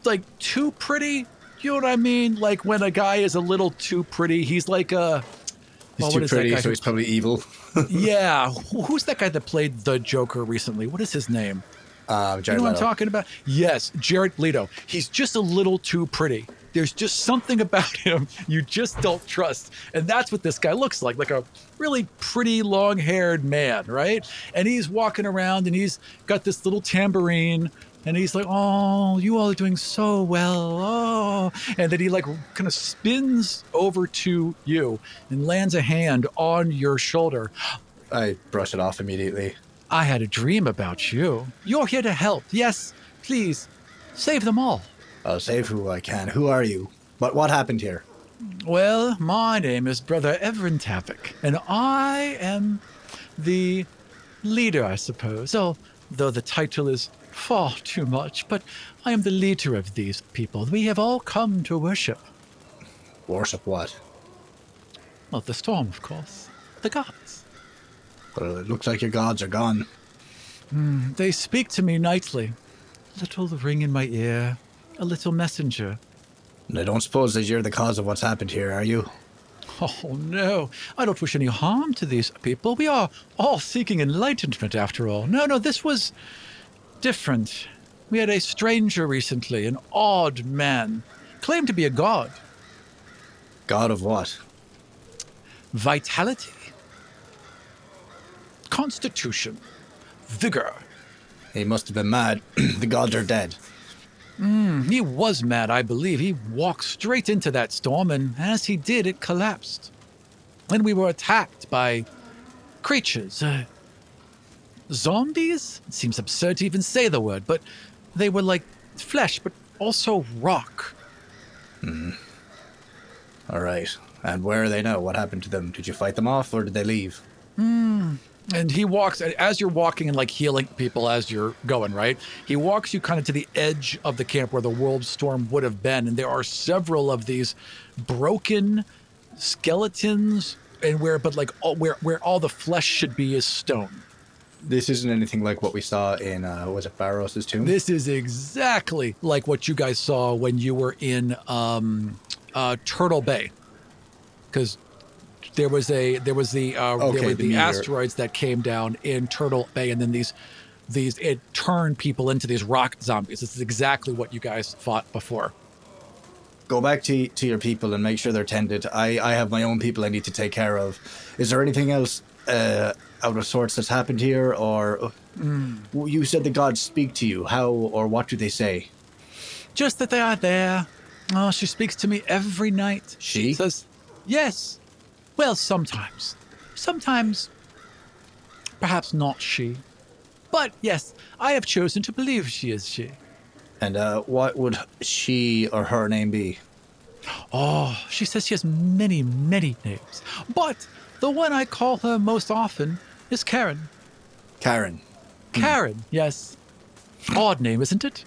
like too pretty. You know what I mean? Like when a guy is a little too pretty, he's like he's too pretty, so he's probably evil. Yeah. Who's that guy that played the Joker recently? What is his name? Jared You know what I'm Leto. talking about? Yes, Jared Leto. He's just a little too pretty. There's just something about him you just don't trust. And that's what this guy looks like a really pretty long-haired man, right? And he's walking around and he's got this little tambourine and he's like, oh, you all are doing so well. Oh, and then he like kind of spins over to you and lands a hand on your shoulder. I brush it off immediately. I had a dream about you. You're here to help. Yes, please, save them all. I'll save who I can. Who are you? But what happened here? Well, my name is Brother Everin Tavik, and I am the leader, I suppose. Though the title is far too much, but I am the leader of these people. We have all come to worship. Worship what? Well, the storm, of course. The gods. Well, it looks like your gods are gone. They speak to me nightly. A little ring in my ear, a little messenger. And I don't suppose that you're the cause of what's happened here, are you? Oh, no. I don't wish any harm to these people. We are all seeking enlightenment, after all. No, this was different. We had a stranger recently, an odd man, claimed to be a god. God of what? Vitality, constitution, vigor. He must have been mad. The gods are dead. He was mad, I believe. He walked straight into that storm, and as he did, it collapsed. And we were attacked by creatures. Zombies? It seems absurd to even say the word, but they were like flesh, but also rock. All right. And where are they now? What happened to them? Did you fight them off, or did they leave? And he walks, as you're walking and like healing people as you're going, right? He walks you kind of to the edge of the camp where the world storm would have been. And there are several of these broken skeletons and where all the flesh should be is stone. This isn't anything like what we saw in, was it Barros's tomb? This is exactly like what you guys saw when you were in Turtle Bay. Because there was the meteor. asteroids that came down in Turtle Bay, and then these it turned people into these rock zombies. This is exactly what you guys fought before. Go back to your people and make sure they're tended. I have my own people I need to take care of. Is there anything else out of sorts that's happened here, or you said the gods speak to you? How or what do they say? Just that they are there. Oh, she speaks to me every night. She says, yes. Well, sometimes. Sometimes, perhaps not she. But yes, I have chosen to believe she is she. And what would she or her name be? Oh, she says she has many, many names. But the one I call her most often is Karen. Karen. Karen, yes. Odd name, isn't it?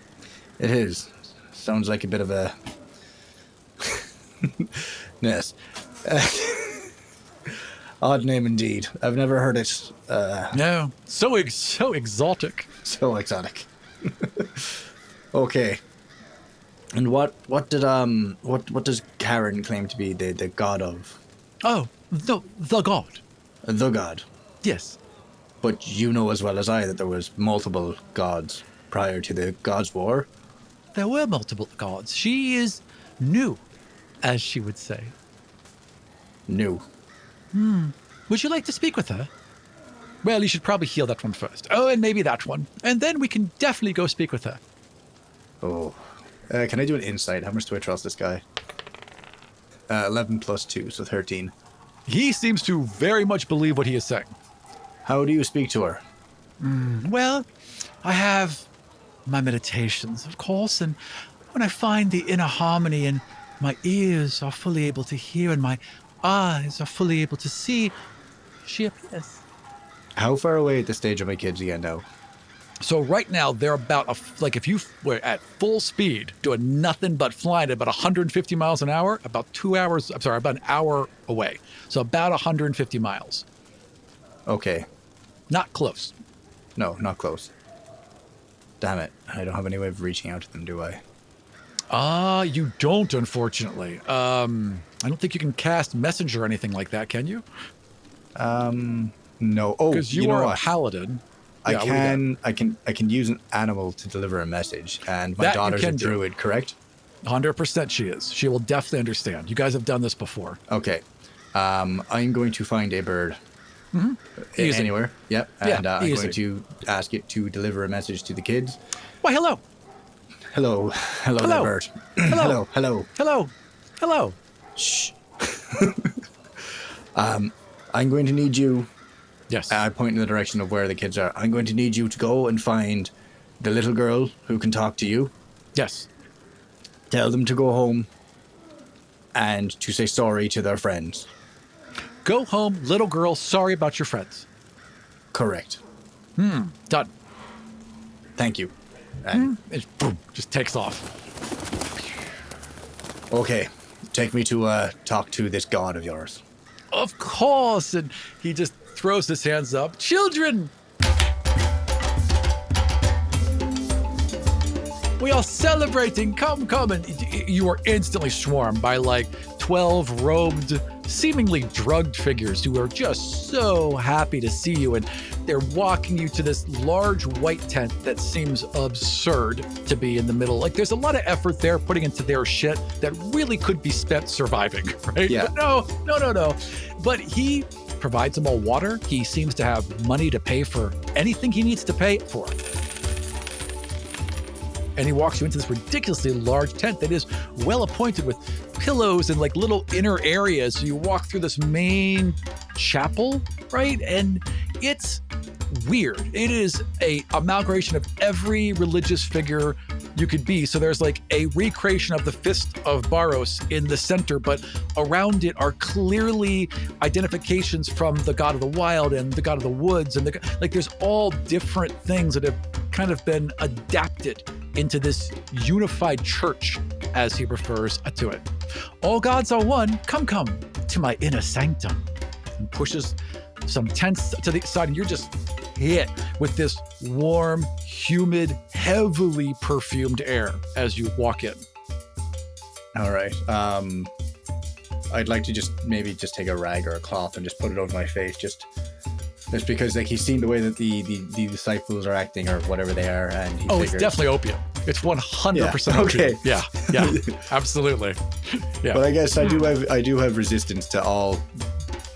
It is. Sounds like a bit of a... yes. Odd name indeed. I've never heard it. No, so exotic. So exotic. Okay. And what does Karen claim to be the god of? Oh, the god. The god. Yes. But you know as well as I that there was multiple gods prior to the Gods' War. There were multiple gods. She is new, as she would say. New. Would you like to speak with her? Well, you should probably heal that one first. Oh, and maybe that one. And then we can definitely go speak with her. Oh. Can I do an insight? How much do I trust this guy? 11 plus 2, so 13. He seems to very much believe what he is saying. How do you speak to her? Well, I have my meditations, of course, and when I find the inner harmony and my ears are fully able to hear and my eyes are fully able to see, she appears. How far away at this stage are my kids again now? So right now, they're about, if you were at full speed, doing nothing but flying at about 150 miles an hour, about an hour away. So about 150 miles. Okay. Not close. No, not close. Damn it. I don't have any way of reaching out to them, do I? You don't, unfortunately. I don't think you can cast messenger or anything like that, can you? No. Oh, because you know are a what? paladin. I Yeah, what do you got? I can use an animal to deliver a message, and my That you daughter's a can do. druid, correct? 100% she is. She will definitely understand. You guys have done this before. Okay. I'm going to find a bird. Easy. Anywhere. Yep. And Yeah, I'm easy. going to ask it to deliver a message to the kids. Why, hello. Hello. Hello, Hello. there, bird. Hello. Hello. Hello. Hello. Shh. I'm going to need you. Yes. I point in the direction of where the kids are. I'm going to need you to go and find the little girl who can talk to you. Yes. Tell them to go home and to say sorry to their friends. Go home, little girl. Sorry about your friends. Correct. Done. Thank you. And It boom, just takes off. okay, take me to talk to this god of yours. Of course. And he just throws his hands up. Children, we are celebrating. Come. And you are instantly swarmed by like 12 robed, seemingly drugged figures who are just so happy to see you. And they're walking you to this large white tent that seems absurd to be in the middle. Like there's a lot of effort there putting into their shit that really could be spent surviving, right? Yeah. But no. But he provides them all water. He seems to have money to pay for anything he needs to pay for. And he walks you into this ridiculously large tent that is well appointed with pillows and like little inner areas. So you walk through this main chapel, right? And it's weird. It is a amalgamation of every religious figure you could be. So there's like a recreation of the Fist of Baros in the center, but around it are clearly identifications from the God of the Wild and the God of the Woods. And like there's all different things that have kind of been adapted into this unified church, as he refers to it. All gods are one. Come to my inner sanctum. And pushes some tents to the side, and you're just hit with this warm, humid, heavily perfumed air as you walk in. All right. I'd like to maybe take a rag or a cloth and just put it over my face, just because like he's seen the way that the disciples are acting or whatever they are, and he Oh, figures, it's definitely opium. It's 100% Yeah, okay. opium. Yeah, absolutely. Yeah. But I guess I do have resistance to all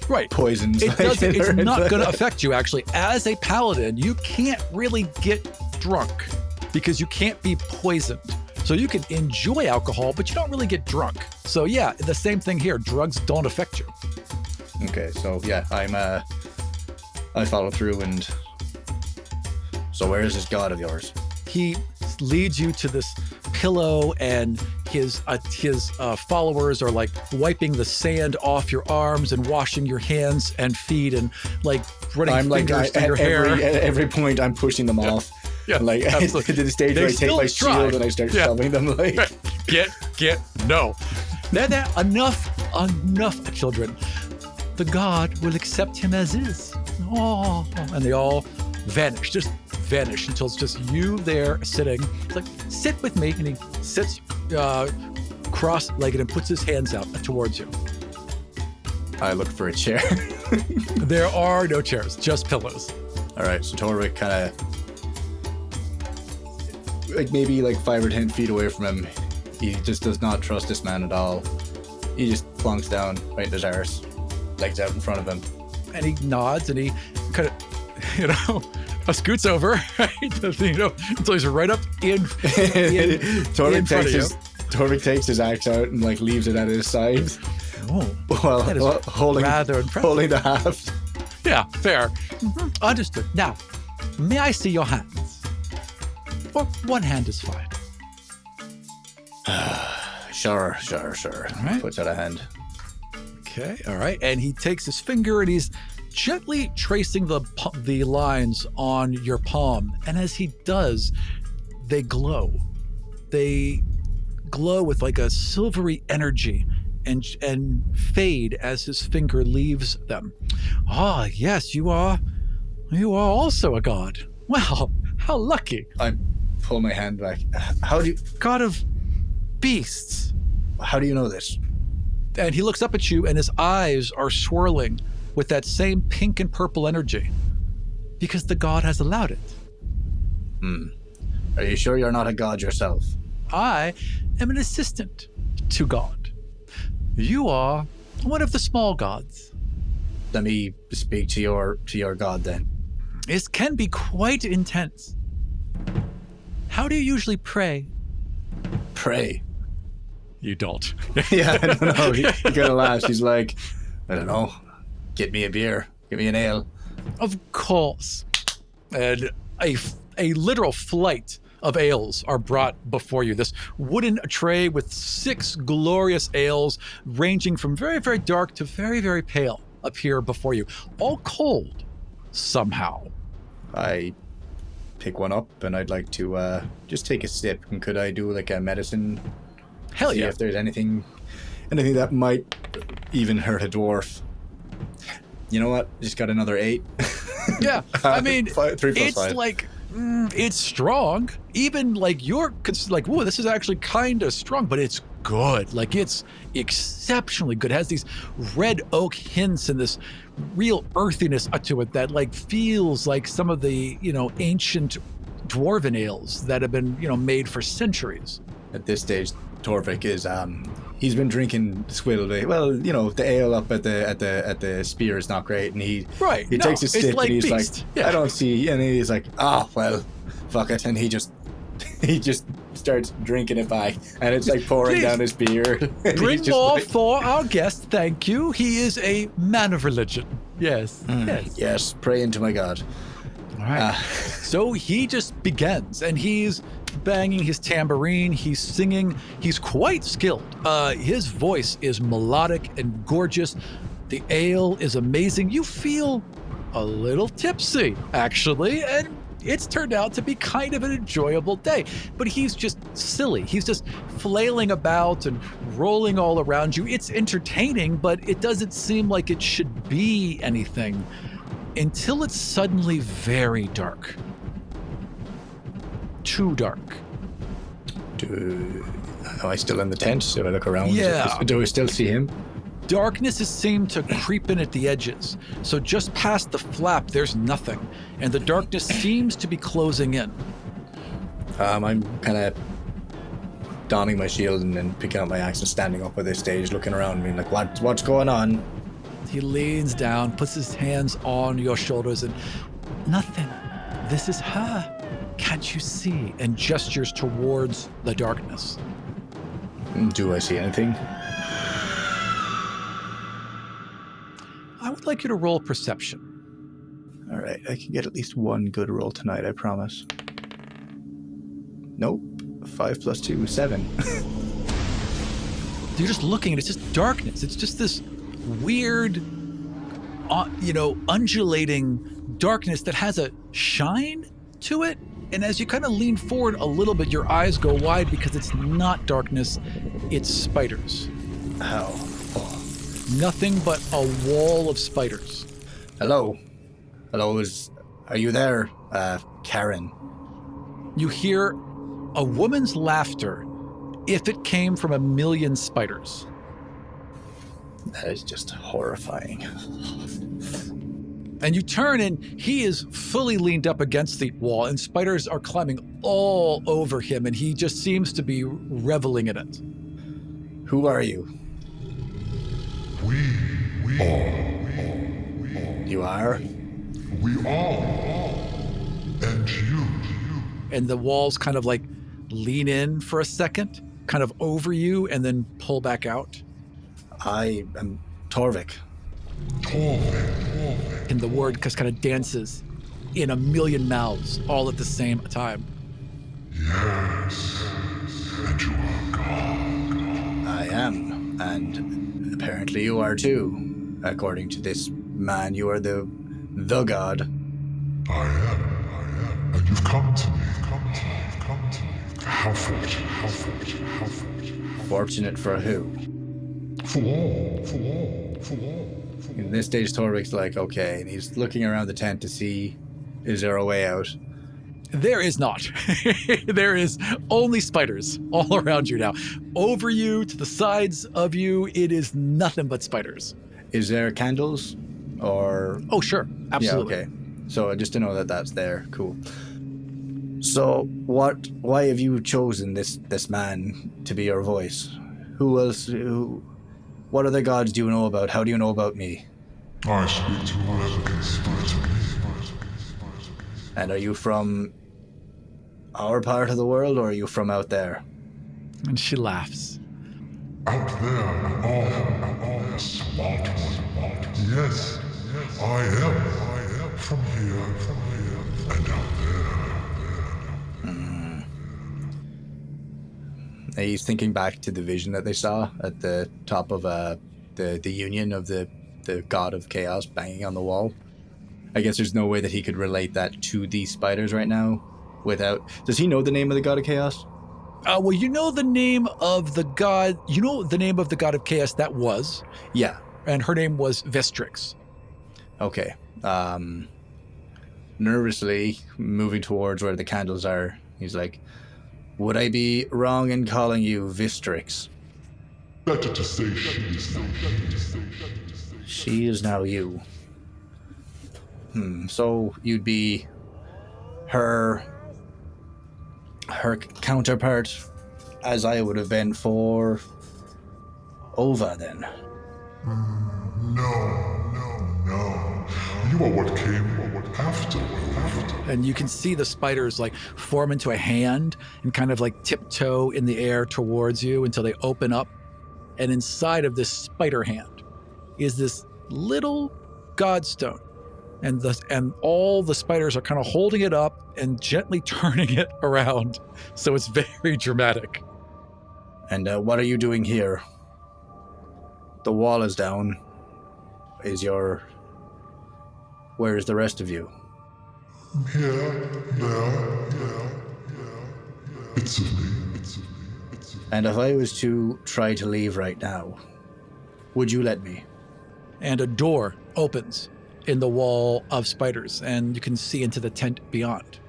Right. poisons. It's not going to affect you, actually. As a paladin, you can't really get drunk because you can't be poisoned. So you can enjoy alcohol, but you don't really get drunk. So yeah, the same thing here. Drugs don't affect you. Okay, so yeah, I follow through, and so where is this god of yours? He leads you to this pillow, and his followers are like wiping the sand off your arms and washing your hands and feet and like running fingers through your hair. At every point I'm pushing them off. Yeah, like absolutely. to the stage where I take my shield and I start shoving them like no. There, enough, children. The god will accept him as is. Oh, and they all vanish, just vanish until it's just you there sitting. It's like, sit with me, and he sits cross-legged and puts his hands out towards you. I look for a chair. There are no chairs, just pillows. All right, so Torvik kind of like maybe like 5 or 10 feet away from him. He just does not trust this man at all. He just plonks down right in his arse, legs out in front of him. And he nods, and he kind of, scoots over, right? Until he's right up in Torvik takes his axe out and like leaves it at his side. Oh, that is holding rather impressive. Holding the haft. Yeah, fair. Understood. Now, may I see your hands? Or one hand is fine. Sure. All right. Puts out a hand. Okay, all right. And he takes his finger and he's gently tracing the lines on your palm. And as he does, they glow. They glow with like a silvery energy and fade as his finger leaves them. Ah, yes, you are also a god. Well, how lucky. I pull my hand back. God of beasts. How do you know this? And he looks up at you and his eyes are swirling with that same pink and purple energy. because the god has allowed it. Are you sure you're not a god yourself? I am an assistant to God. You are one of the small gods. Let me speak to your god then. It can be quite intense. How do you usually pray? Pray. You don't. Yeah, I don't know. He kind of laughs. He's like, I don't know. Get me a beer. Get me an ale. Of course. And a literal flight of ales are brought before you. This wooden tray with 6 glorious ales ranging from very, very dark to very, very pale appear before you. All cold, somehow. I pick one up and I'd like to just take a sip. And could I do like a medicine? Hell See yeah. if there's anything that might even hurt a dwarf. You know what? Just got another 8. Yeah, I mean, 3 plus it's 5. like, it's strong. Even like you're like, whoa, this is actually kind of strong, but it's good. Like it's exceptionally good. It has these red oak hints and this real earthiness to it that like feels like some of the, ancient dwarven ales that have been, made for centuries. At this stage, Torvik is he's been drinking swill. Well, the ale up at the spear is not great, and he takes a sip like and he's Beast. like, Yeah. I don't see, and he's like, well, fuck it, and he just starts drinking it back, and it's like pouring Please, down his beer. And Bring he's just more like, for our guest, thank you. He is a man of religion. Yes. Yes. Yes, pray into my god. All right. So he just begins, and he's banging his tambourine. He's singing. He's quite skilled. His voice is melodic and gorgeous. The ale is amazing. You feel a little tipsy, actually, and it's turned out to be kind of an enjoyable day. But he's just silly. He's just flailing about and rolling all around you. It's entertaining, but it doesn't seem like it should be anything until it's suddenly very dark. Too dark. Am I still in the tent? Do I look around? Yeah. Do I still see him? Darkness has seemed to creep in at the edges, so just past the flap there's nothing, and the darkness seems to be closing in. I'm kind of donning my shield and then picking up my axe and standing up at this stage, looking around, being like, what's going on? He leans down, puts his hands on your shoulders, and nothing. This is her. Can't you see? And gestures towards the darkness. Do I see anything? I would like you to roll perception. All right, I can get at least one good roll tonight, I promise. Nope. 5 plus 2, 7. You're just looking and it's just darkness. It's just this weird, undulating darkness that has a shine to it. And as you kind of lean forward a little bit, your eyes go wide because it's not darkness, it's spiders. Ow. Nothing but a wall of spiders. Hello? Hello, are you there, Karen? You hear a woman's laughter if it came from 1,000,000 spiders. That is just horrifying. And you turn and he is fully leaned up against the wall and spiders are climbing all over him and he just seems to be reveling in it. Who are you? We are. You are? We are. And you. And the walls kind of like lean in for a second, kind of over you and then pull back out. I am Torvik. Torvik. And the word just kind of dances in 1,000,000 mouths all at the same time. Yes. And you are God. I am, and apparently you are too. According to this man, you are the god. I am. And you've come to me. How fortunate. Fortunate for who? For all. In this stage, Torvik's like, okay, and he's looking around the tent to see, is there a way out? There is not. There is only spiders all around you now. Over you, to the sides of you, it is nothing but spiders. Is there candles? Or... Oh, sure. Absolutely. Yeah, okay. So just to know that that's there, cool. So why have you chosen this man to be your voice? Who else, what other gods do you know about? How do you know about me? I speak to whoever can speak to me. And are you from our part of the world, or are you from out there? And she laughs. Out there, oh, smart one. Yes, I am from here, and out there. He's thinking back to the vision that they saw at the top of the union of the god of chaos banging on the wall. I guess there's no way that he could relate that to these spiders right now without... Does he know the name of the god of chaos? Well, you know the name of the god... You know the name of the god of chaos that was? Yeah. And her name was Vestrix. Okay. Nervously moving towards where the candles are, he's like, would I be wrong in calling you Vestrix? Better to say she is now he. She is now you. So you'd be her counterpart, as I would have been for Ova then. No. You are what came after. And you can see the spiders like form into a hand and kind of like tiptoe in the air towards you until they open up. And inside of this spider hand is this little godstone. And all the spiders are kind of holding it up and gently turning it around. So it's very dramatic. And what are you doing here? The wall is down. Where is the rest of you? Here, there. It's of me. And if I was to try to leave right now, would you let me? And a door opens in the wall of spiders, and you can see into the tent beyond.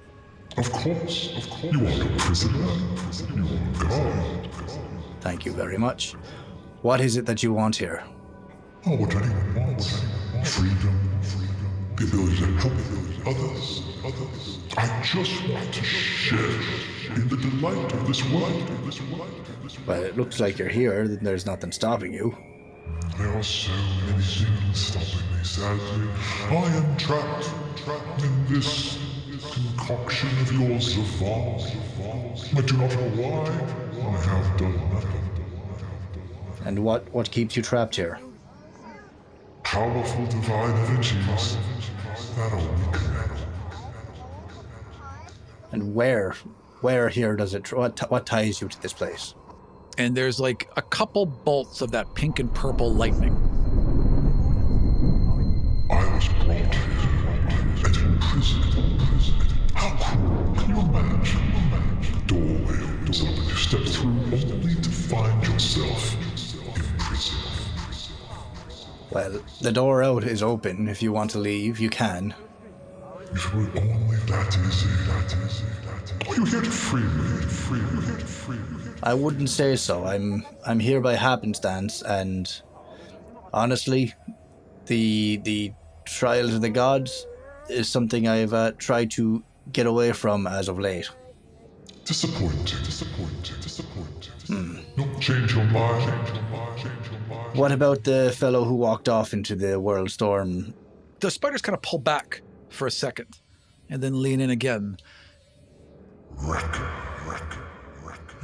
Of course. You are no prisoner. You are a god. Thank you very much. What is it that you want here? Oh, what anyone wants. Freedom. The ability to help others. I just want to share in the delight of this world. Well, it looks like you're here, then there's nothing stopping you. There are so many things stopping me, sadly. I am trapped in this concoction of yours of vast. I do not know why. I have done nothing. And what keeps you trapped here? Powerful divine energies that are weakening. And where here does it... What ties you to this place? And there's like a couple bolts of that pink and purple lightning. I was brought here and imprisoned. How cruel can you imagine? The doorway opens up and you step through only to find yourself imprisoned. Well, the door out is open. If you want to leave, you can. If it were only that easy. Are you here to free me? I wouldn't say so. I'm here by happenstance, and honestly, the trials of the gods is something I've tried to get away from as of late. Disappointing. Don't change your mind. What about the fellow who walked off into the world storm? The spiders kind of pull back for a second and then lean in again. Wreck.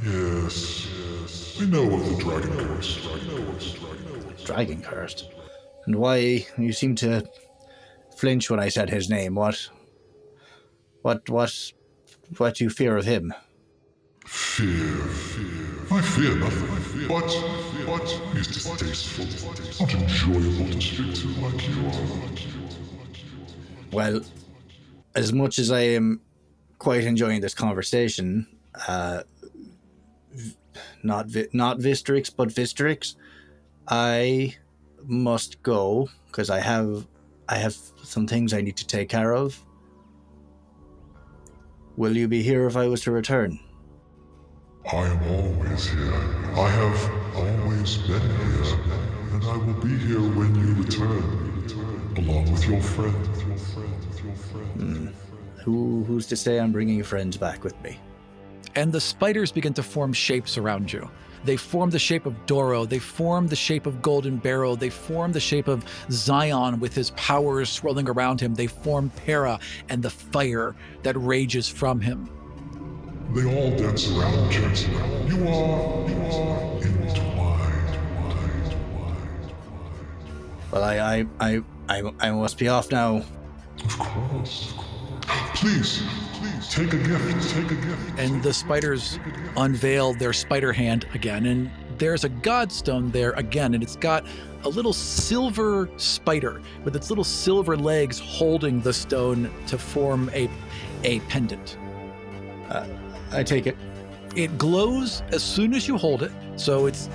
Yes. I know of the dragon curse. Dragon cursed? And why you seem to flinch when I said his name? What do you fear of him? Fear. I fear nothing. But he's distasteful. Not enjoyable to speak to like you are. Well, as much as I am quite enjoying this conversation, not Vistrix, but Vistrix, I must go because I have some things I need to take care of. Will you be here if I was to return? I am always here. I have always been here, and I will be here when you return, along with your friend. Who's to say I'm bringing friends back with me? And the spiders begin to form shapes around you. They form the shape of Dorro. They form the shape of Golden Barrow. They form the shape of Xion with his powers swirling around him. They form Para and the fire that rages from him. They all dance around you. You are entwined. Well, I must be off now. Of course. Please, take a gift. And the spiders unveil their spider hand again, and there's a godstone there again, and it's got a little silver spider with its little silver legs holding the stone to form a pendant. I take it. It glows as soon as you hold it, so it's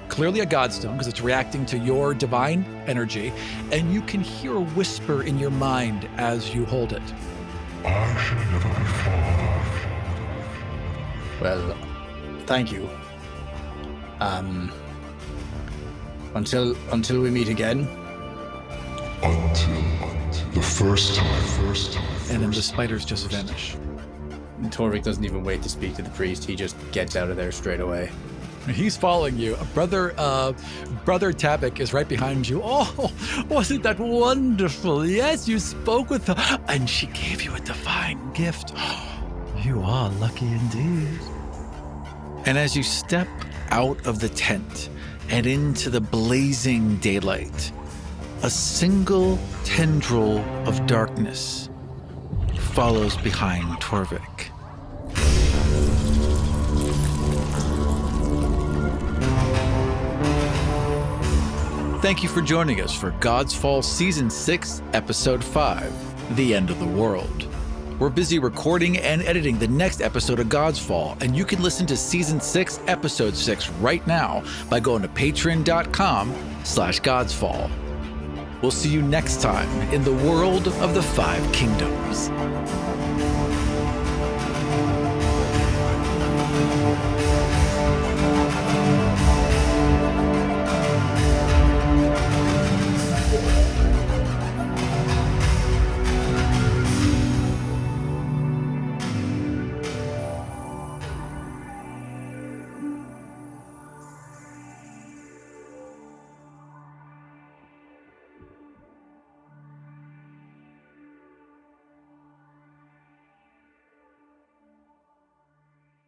clearly a godstone because it's reacting to your divine energy, and you can hear a whisper in your mind as you hold it. I should never be far. Well, thank you. Until we meet again. Until the first time. And then the spiders just vanish. Torvik doesn't even wait to speak to the priest. He just gets out of there straight away. He's following you. Brother Tabik is right behind you. Oh, wasn't that wonderful? Yes, you spoke with her, and she gave you a divine gift. You are lucky indeed. And as you step out of the tent and into the blazing daylight, a single tendril of darkness follows behind Torvik. Thank you for joining us for Godsfall Season 6, Episode 5, The End of the World. We're busy recording and editing the next episode of Godsfall, and you can listen to Season 6, Episode 6 right now by going to patreon.com/Godsfall. We'll see you next time in the world of the Five Kingdoms.